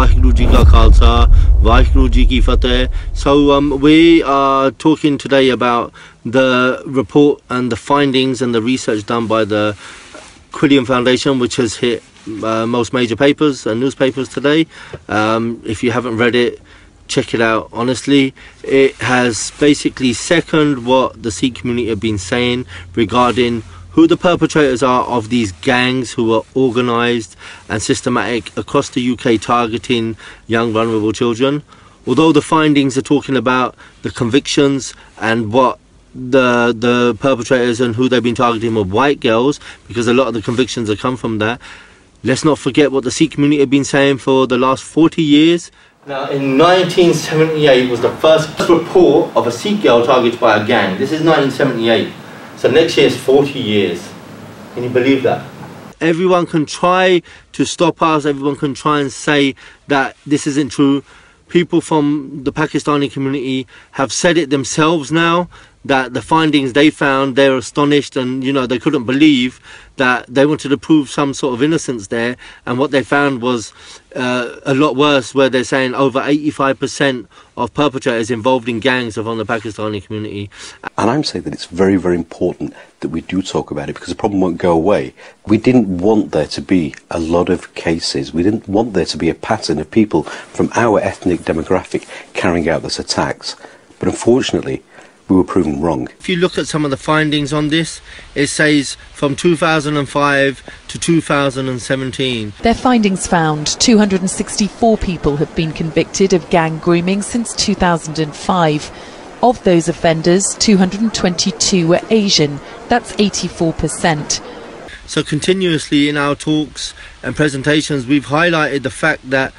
Vaheguru Ji Ka Khalsa, Vaheguru Ji Ki Fateh. So we are talking today about the report and the findings and the research done by the Quilliam Foundation, which has hit most major papers and newspapers today. If you haven't read it, check it out. Honestly, it has basically seconded what the Sikh community have been saying regarding who the perpetrators are of these gangs who are organised and systematic across the UK, targeting young vulnerable children. Although the findings are talking about the convictions and what the perpetrators and who they've been targeting were white girls, because a lot of the convictions have come from that. Let's not forget what the Sikh community have been saying for the last 40 years. Now, in 1978 was the first report of a Sikh girl targeted by a gang. This is 1978. So next year is 40 years. Can you believe that? Everyone can try to stop us. Everyone can try and say that this isn't true. People from the Pakistani community have said it themselves now, that the findings they found, they're astonished, and they couldn't believe that they wanted to prove some sort of innocence there, and what they found was a lot worse, where they're saying over 85% of perpetrators involved in gangs are from the Pakistani community. And I'm saying that it's very, very important that we do talk about it, because the problem won't go away. We didn't want there to be a lot of cases. We didn't want there to be a pattern of people from our ethnic demographic carrying out these attacks. But unfortunately, we were proven wrong. If you look at some of the findings on this, it says from 2005 to 2017. Their findings found 264 people have been convicted of gang grooming since 2005. Of those offenders, 222 were Asian. That's 84%. So continuously in our talks and presentations, we've highlighted the fact that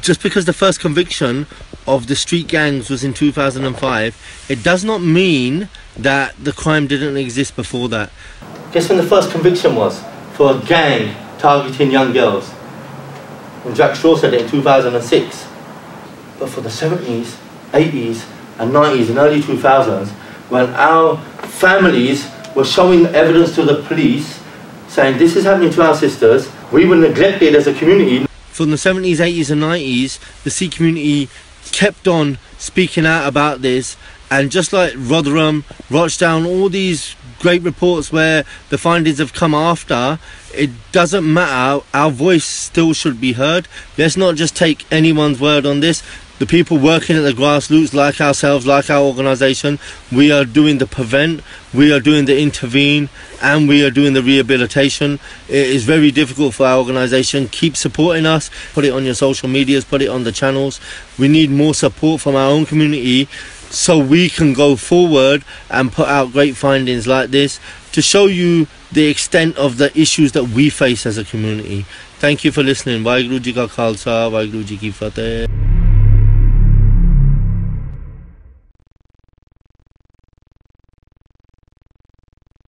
just because the first conviction of the street gangs was in 2005, it does not mean that the crime didn't exist before that. Guess when the first conviction was for a gang targeting young girls? When Jack Straw said it in 2006. But for the 70s, 80s and 90s and early 2000s, when our families were showing evidence to the police saying this is happening to our sisters, we were neglected as a community. From the 70s, 80s and 90s, the Sikh community kept on speaking out about this, and just like Rotherham, Rochdale, all these great reports where the findings have come after, it doesn't matter, our voice still should be heard. Let's not just take anyone's word on this. The people working at the grassroots, like ourselves, like our organisation, we are doing the prevent, we are doing the intervene, and we are doing the rehabilitation. It is very difficult for our organisation. Keep supporting us. Put it on your social medias, put it on the channels. We need more support from our own community so we can go forward and put out great findings like this to show you the extent of the issues that we face as a community. Thank you for listening. Vaheguru Ji Ka Khalsa, Vaheguru Ji Ki Fateh.